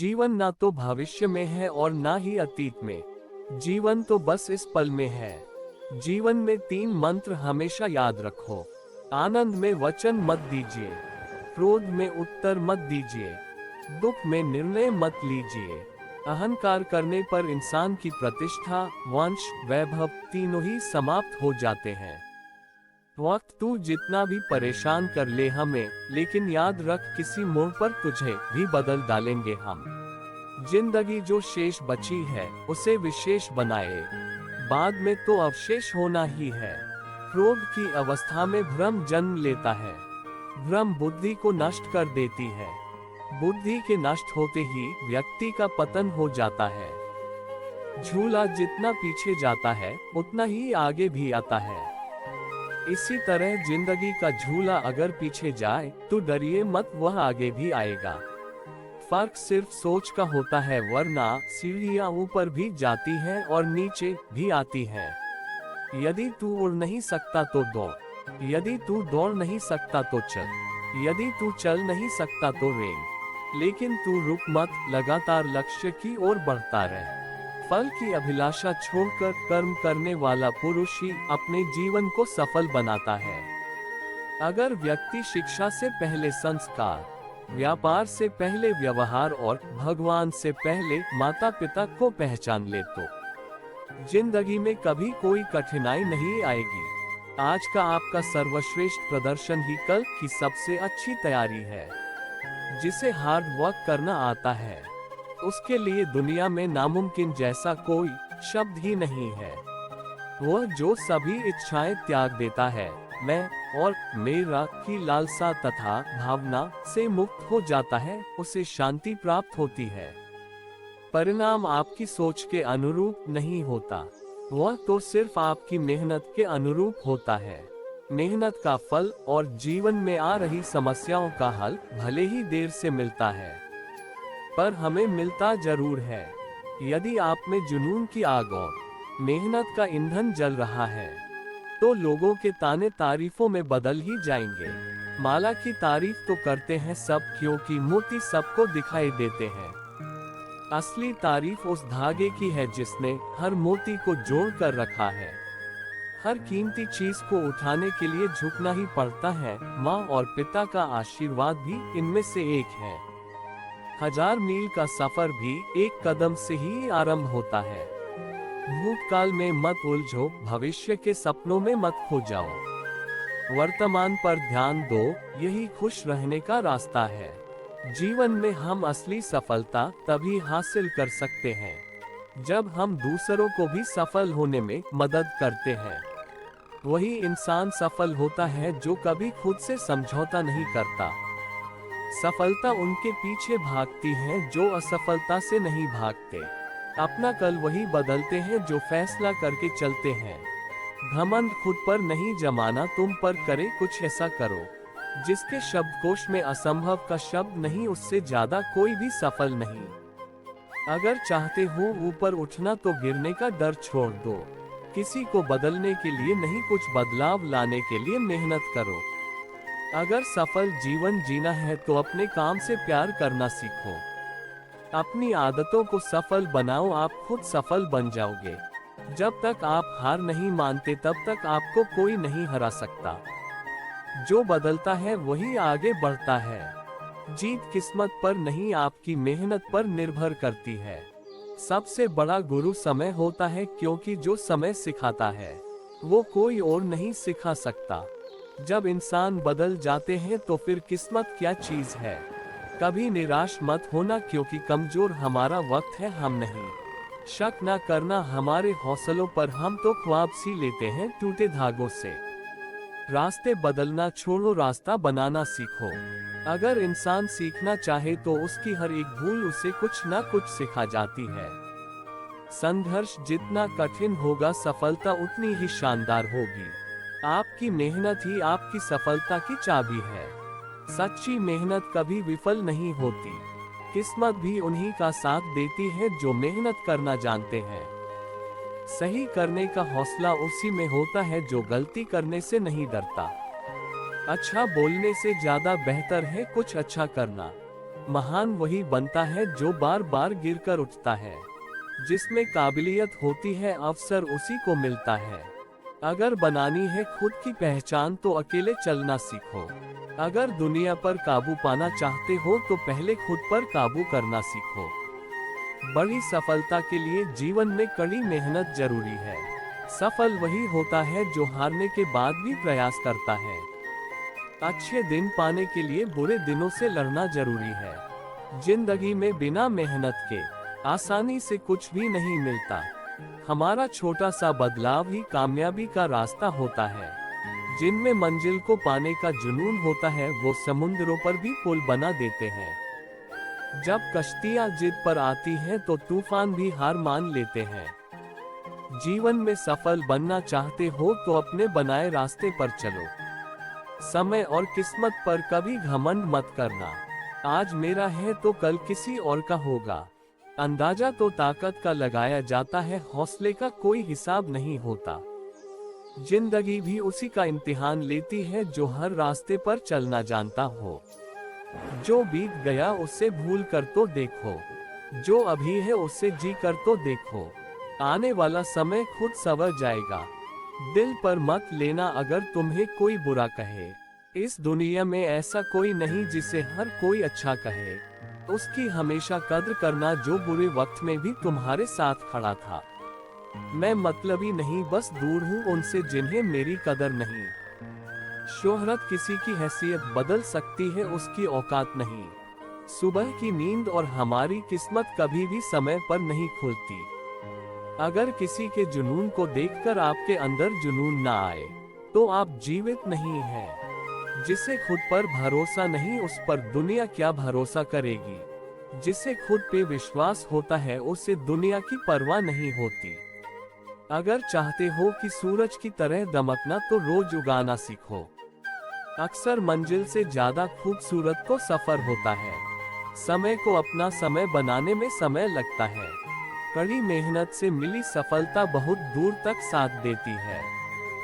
जीवन ना तो भविष्य में है और ना ही अतीत में। जीवन तो बस इस पल में है। जीवन में 3 मंत्र हमेशा याद रखो। आनंद में वचन मत दीजिए, क्रोध में उत्तर मत दीजिए, दुख में निर्णय मत लीजिए। अहंकार करने पर इंसान की प्रतिष्ठा, वंश, वैभव तीनों ही समाप्त हो जाते हैं। वक्त तू जितना भी परेशान कर ले हमें, लेकिन याद रख किसी मोड़ पर तुझे भी बदल डालेंगे हम। जिंदगी जो शेष बची है उसे विशेष बनाए, बाद में तो अवशेष होना ही है। क्रोध की अवस्था में भ्रम जन्म लेता है। भ्रम बुद्धि को नष्ट कर देती है। बुद्धि के नष्ट होते ही व्यक्ति का पतन हो जाता है। झूला जितना पीछे जाता है उतना ही आगे भी आता है। इसी तरह जिंदगी का झूला अगर पीछे जाए तो डरिए मत, वह आगे भी आएगा। फर्क सिर्फ सोच का होता है, वरना सीढ़ियां ऊपर भी जाती हैं और नीचे भी आती हैं। यदि तू उड़ नहीं सकता तो दौड़, यदि तू दौड़ नहीं सकता तो चल, यदि तू चल नहीं सकता तो रेंग, लेकिन तू रुक मत, लगातार लक्ष्य की ओर बढ़ता रह। फल की अभिलाषा छोड़कर कर्म करने वाला पुरुष ही अपने जीवन को सफल बनाता है। अगर व्यक्ति शिक्षा से पहले संस्कार, व्यापार से पहले व्यवहार और भगवान से पहले माता पिता को पहचान ले तो जिंदगी में कभी कोई कठिनाई नहीं आएगी। आज का आपका सर्वश्रेष्ठ प्रदर्शन ही कल की सबसे अच्छी तैयारी है। जिसे हार्ड वर्क करना आता है उसके लिए दुनिया में नामुमकिन जैसा कोई शब्द ही नहीं है। वह जो सभी इच्छाएं त्याग देता है, मैं और मेरा की लालसा तथा भावना से मुक्त हो जाता है, उसे शांति प्राप्त होती है। परिणाम आपकी सोच के अनुरूप नहीं होता, वह तो सिर्फ आपकी मेहनत के अनुरूप होता है। मेहनत का फल और जीवन में आ रही समस्याओं का हल भले ही देर से मिलता है, पर हमें मिलता जरूर है। यदि आप में जुनून की आग और मेहनत का ईंधन जल रहा है तो लोगों के ताने तारीफों में बदल ही जाएंगे। माला की तारीफ तो करते हैं सब, क्योंकि मोती सबको दिखाई देते हैं। असली तारीफ उस धागे की है जिसने हर मोती को जोड़ कर रखा है। हर कीमती चीज को उठाने के लिए झुकना ही पड़ता है। माँ और पिता का आशीर्वाद भी इनमें से एक है। 1000 मील का सफर भी एक कदम से ही आरंभ होता है। भूतकाल में मत उलझो, भविष्य के सपनों में मत खो जाओ। वर्तमान पर ध्यान दो, यही खुश रहने का रास्ता है। जीवन में हम असली सफलता तभी हासिल कर सकते हैं जब हम दूसरों को भी सफल होने में मदद करते हैं। वही इंसान सफल होता है जो कभी खुद से समझौता नहीं करता। सफलता उनके पीछे भागती है जो असफलता से नहीं भागते। अपना कल वही बदलते हैं जो फैसला करके चलते हैं। घमंड खुद पर नहीं जमाना, तुम पर करे कुछ ऐसा करो। जिसके शब्दकोश में असंभव का शब्द नहीं, उससे ज्यादा कोई भी सफल नहीं। अगर चाहते हो ऊपर उठना तो गिरने का डर छोड़ दो। किसी को बदलने के लिए नहीं, कुछ बदलाव लाने के लिए मेहनत करो। अगर सफल जीवन जीना है तो अपने काम से प्यार करना सीखो। अपनी आदतों को सफल बनाओ, आप खुद सफल बन जाओगे। जब तक आप हार नहीं मानते तब तक आपको कोई नहीं हरा सकता। जो बदलता है वही आगे बढ़ता है। जीत किस्मत पर नहीं, आपकी मेहनत पर निर्भर करती है। सबसे बड़ा गुरु समय होता है, क्योंकि जो समय सिखाता है वो कोई और नहीं सिखा सकता। जब इंसान बदल जाते हैं तो फिर किस्मत क्या चीज है। कभी निराश मत होना, क्योंकि कमजोर हमारा वक्त है, हम नहीं। शक न करना हमारे हौसलों पर, हम तो ख्वाब सी लेते हैं टूटे धागों से। रास्ते बदलना छोड़ो, रास्ता बनाना सीखो। अगर इंसान सीखना चाहे तो उसकी हर एक भूल उसे कुछ न कुछ सिखा जाती है। संघर्ष जितना कठिन होगा, सफलता उतनी ही शानदार होगी। आपकी मेहनत ही आपकी सफलता की चाबी है। सच्ची मेहनत कभी विफल नहीं होती। किस्मत भी उन्हीं का साथ देती है जो मेहनत करना जानते हैं। सही करने का हौसला उसी में होता है जो गलती करने से नहीं डरता। अच्छा बोलने से ज्यादा बेहतर है कुछ अच्छा करना। महान वही बनता है जो बार बार गिरकर उठता है। जिसमें काबिलियत होती है अवसर उसी को मिलता है। अगर बनानी है खुद की पहचान तो अकेले चलना सीखो। अगर दुनिया पर काबू पाना चाहते हो तो पहले खुद पर काबू करना सीखो। बड़ी सफलता के लिए जीवन में कड़ी मेहनत जरूरी है। सफल वही होता है जो हारने के बाद भी प्रयास करता है। अच्छे दिन पाने के लिए बुरे दिनों से लड़ना जरूरी है। जिंदगी में बिना मेहनत के आसानी से कुछ भी नहीं मिलता। हमारा छोटा सा बदलाव ही कामयाबी का रास्ता होता है। जिनमें मंजिल को पाने का जुनून होता है वो समुद्रों पर भी पुल बना देते हैं। जब कश्तियां जिद पर आती हैं तो तूफान भी हार मान लेते हैं। जीवन में सफल बनना चाहते हो तो अपने बनाए रास्ते पर चलो। समय और किस्मत पर कभी घमंड मत करना। आज मेरा है तो कल किसी और का होगा। अंदाजा तो ताकत का लगाया जाता है, हौसले का कोई हिसाब नहीं होता। जिंदगी भी उसी का इम्तिहान लेती है जो हर रास्ते पर चलना जानता हो। जो बीत गया उससे भूल कर तो देखो, जो अभी है उससे जी कर तो देखो। आने वाला समय खुद संवर जाएगा। दिल पर मत लेना अगर तुम्हें कोई बुरा कहे। इस दुनिया में ऐसा कोई नहीं जिसे हर कोई अच्छा कहे। उसकी हमेशा कद्र करना जो बुरे वक्त में भी तुम्हारे साथ खड़ा था। मैं मतलबी नहीं, बस दूर हूँ उनसे जिन्हें मेरी कदर नहीं। शोहरत किसी की हैसियत बदल सकती है, उसकी औकात नहीं। सुबह की नींद और हमारी किस्मत कभी भी समय पर नहीं खुलती। अगर किसी के जुनून को देखकर आपके अंदर जुनून ना आए तो आप जीवित नहीं हैं। जिसे खुद पर भरोसा नहीं उस पर दुनिया क्या भरोसा करेगी। जिसे खुद पे विश्वास होता है उसे दुनिया की परवाह नहीं होती। अगर चाहते हो कि सूरज की तरह दमकना तो रोज उगाना सीखो। अक्सर मंजिल से ज्यादा खूबसूरत तो सफर होता है। समय को अपना समय बनाने में समय लगता है। कड़ी मेहनत से मिली सफलता बहुत दूर तक साथ देती है।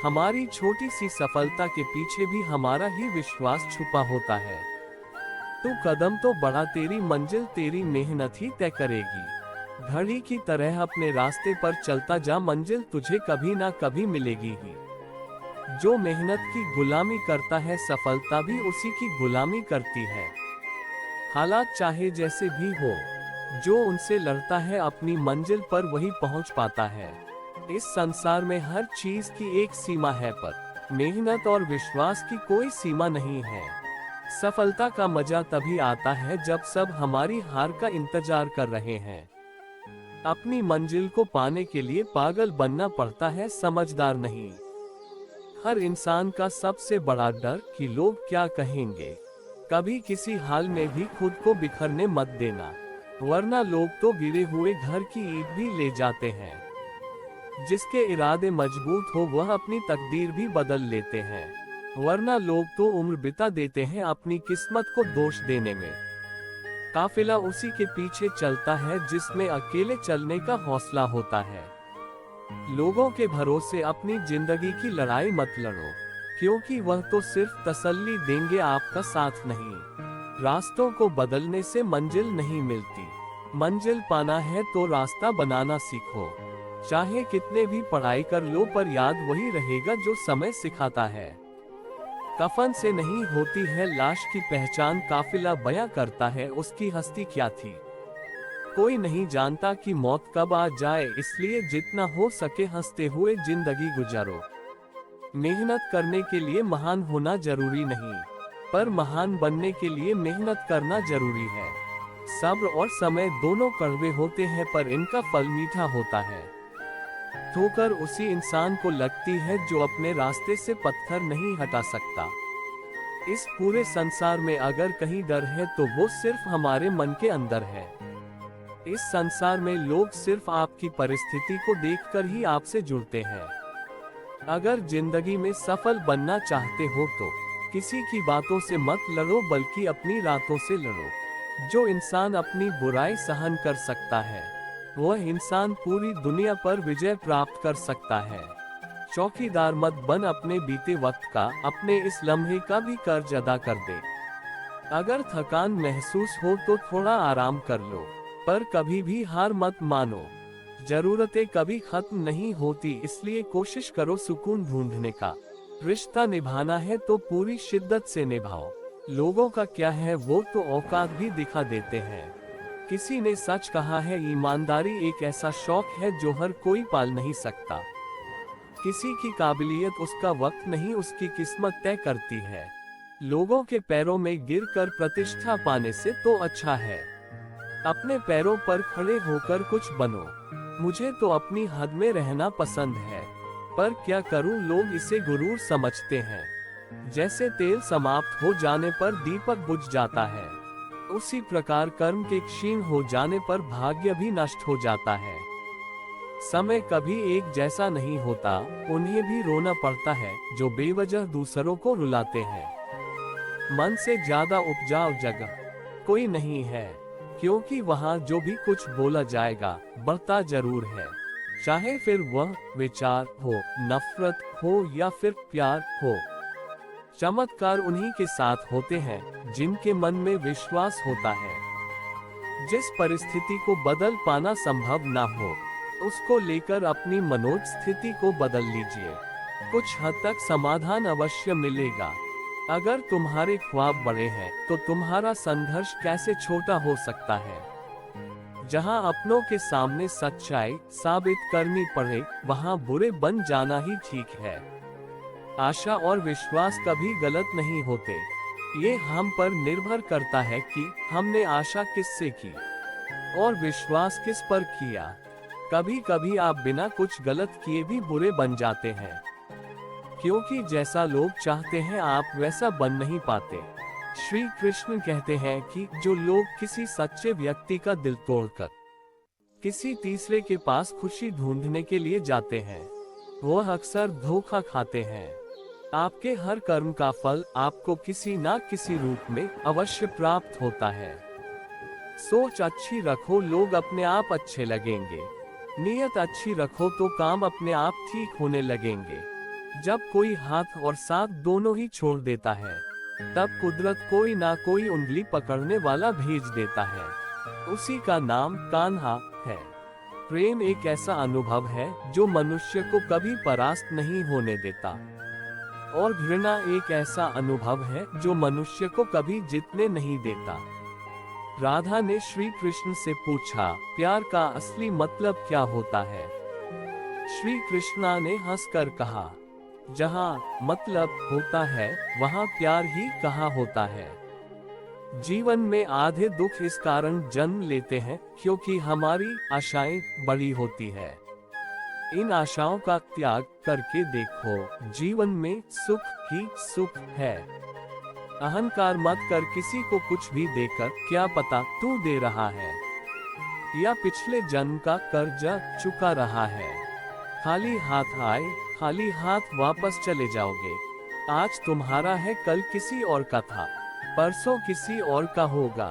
हमारी छोटी सी सफलता के पीछे भी हमारा ही विश्वास छुपा होता है। तू कदम तो बढ़ा, तेरी मंजिल तेरी मेहनत ही तय करेगी। घड़ी की तरह अपने रास्ते पर चलता जा, मंजिल तुझे कभी ना कभी मिलेगी ही। जो मेहनत की गुलामी करता है सफलता भी उसी की गुलामी करती है। हालात चाहे जैसे भी हो, जो उनसे लड़ता है अपनी मंजिल पर वही पहुंच पाता है। इस संसार में हर चीज की एक सीमा है, पर मेहनत और विश्वास की कोई सीमा नहीं है। सफलता का मजा तभी आता है जब सब हमारी हार का इंतजार कर रहे हैं। अपनी मंजिल को पाने के लिए पागल बनना पड़ता है, समझदार नहीं। हर इंसान का सबसे बड़ा डर कि लोग क्या कहेंगे। कभी किसी हाल में भी खुद को बिखरने मत देना, वरना लोग तो गिरे हुए घर की ईंट भी ले जाते हैं। जिसके इरादे मजबूत हो वह अपनी तकदीर भी बदल लेते हैं, वरना लोग तो उम्र बिता देते हैं अपनी किस्मत को दोष देने में। काफिला उसी के पीछे चलता है जिसमें अकेले चलने का हौसला होता है। लोगों के भरोसे अपनी जिंदगी की लड़ाई मत लड़ो, क्योंकि वह तो सिर्फ तसल्ली देंगे, आपका साथ नहीं। रास्तों को बदलने से मंजिल नहीं मिलती। मंजिल पाना है तो रास्ता बनाना सीखो। चाहे कितने भी पढ़ाई कर लो पर याद वही रहेगा जो समय सिखाता है। कफन से नहीं होती है लाश की पहचान, काफिला बयां करता है उसकी हस्ती क्या थी। कोई नहीं जानता कि मौत कब आ जाए, इसलिए जितना हो सके हंसते हुए जिंदगी गुजारो। मेहनत करने के लिए महान होना जरूरी नहीं, पर महान बनने के लिए मेहनत करना जरूरी है। सब्र और समय दोनों कड़वे होते हैं पर इनका फल मीठा होता है। ठोकर उसी इंसान को लगती है जो अपने रास्ते से पत्थर नहीं हटा सकता। इस पूरे संसार में अगर कहीं डर है तो वो सिर्फ हमारे मन के अंदर है। इस संसार में लोग सिर्फ आपकी परिस्थिति को देखकर ही आपसे जुड़ते हैं। अगर जिंदगी में सफल बनना चाहते हो तो किसी की बातों से मत लड़ो, बल्कि अपनी रातों से लड़ो। जो इंसान अपनी बुराई सहन कर सकता है वह इंसान पूरी दुनिया पर विजय प्राप्त कर सकता है। चौकीदार मत बन अपने बीते वक्त का, अपने इस लम्हे का भी कर्ज अदा कर दे। अगर थकान महसूस हो तो थोड़ा आराम कर लो, पर कभी भी हार मत मानो। जरूरतें कभी खत्म नहीं होती, इसलिए कोशिश करो सुकून ढूंढने का। रिश्ता निभाना है तो पूरी शिद्दत से निभाओ। लोगों का क्या है वो तो औकात भी दिखा देते हैं। किसी ने सच कहा है, ईमानदारी एक ऐसा शौक है जो हर कोई पाल नहीं सकता। किसी की काबिलियत उसका वक्त नहीं, उसकी किस्मत तय करती है। लोगों के पैरों में गिरकर प्रतिष्ठा पाने से तो अच्छा है अपने पैरों पर खड़े होकर कुछ बनो। मुझे तो अपनी हद में रहना पसंद है, पर क्या करूं, लोग इसे गुरूर समझते हैं। जैसे तेल समाप्त हो जाने पर दीपक बुझ जाता है, उसी प्रकार कर्म के क्षीण हो जाने पर भाग्य भी नष्ट हो जाता है। समय कभी एक जैसा नहीं होता, उन्हें भी रोना पड़ता है जो बेवजह दूसरों को रुलाते हैं। मन से ज्यादा उपजाऊ जगह कोई नहीं है, क्योंकि वहाँ जो भी कुछ बोला जाएगा बढ़ता जरूर है। चाहे फिर वह विचार हो, नफरत हो या फिर प्यार हो। चमत्कार उन्हीं के साथ होते हैं जिनके मन में विश्वास होता है। जिस परिस्थिति को बदल पाना संभव ना हो, उसको लेकर अपनी मनोज स्थिति को बदल लीजिए। कुछ हद तक समाधान अवश्य मिलेगा। अगर तुम्हारे ख्वाब बड़े हैं तो तुम्हारा संघर्ष कैसे छोटा हो सकता है। जहां अपनों के सामने सच्चाई साबित करनी पड़े, वहां बुरे बन जाना ही ठीक है। आशा और विश्वास कभी गलत नहीं होते। ये हम पर निर्भर करता है कि हमने आशा किससे की और विश्वास किस पर किया। कभी कभी आप बिना कुछ गलत किए भी बुरे बन जाते हैं, क्योंकि जैसा लोग चाहते हैं आप वैसा बन नहीं पाते। श्री कृष्ण कहते हैं कि जो लोग किसी सच्चे व्यक्ति का दिल तोड़कर किसी तीसरे के पास खुशी ढूंढने के लिए जाते हैं, वह अक्सर धोखा खाते हैं। आपके हर कर्म का फल आपको किसी न किसी रूप में अवश्य प्राप्त होता है। सोच अच्छी रखो, लोग अपने आप अच्छे लगेंगे। नीयत अच्छी रखो तो काम अपने आप ठीक होने लगेंगे। जब कोई हाथ और साथ दोनों ही छोड़ देता है, तब कुदरत कोई ना कोई उंगली पकड़ने वाला भेज देता है। उसी का नाम कान्हा है। प्रेम एक ऐसा अनुभव है जो मनुष्य को कभी परास्त नहीं होने देता, और घृणा एक ऐसा अनुभव है जो मनुष्य को कभी जीतने नहीं देता। राधा ने श्री कृष्ण से पूछा, प्यार का असली मतलब क्या होता है? श्री कृष्णा ने हंसकर कहा, जहाँ मतलब होता है वहाँ प्यार ही कहाँ होता है। जीवन में आधे दुख इस कारण जन्म लेते हैं क्योंकि हमारी आशाएं बड़ी होती है। इन आशाओं का त्याग करके देखो, जीवन में सुख ही सुख है। अहंकार मत कर किसी को कुछ भी देकर, क्या पता तू दे रहा है या पिछले जन्म का कर्जा चुका रहा है। खाली हाथ आए, खाली हाथ वापस चले जाओगे। आज तुम्हारा है, कल किसी और का था, परसों किसी और का होगा।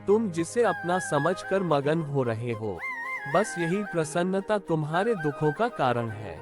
तुम जिसे अपना समझकर मगन हो रहे हो, बस यही प्रसन्नता तुम्हारे दुखों का कारण है।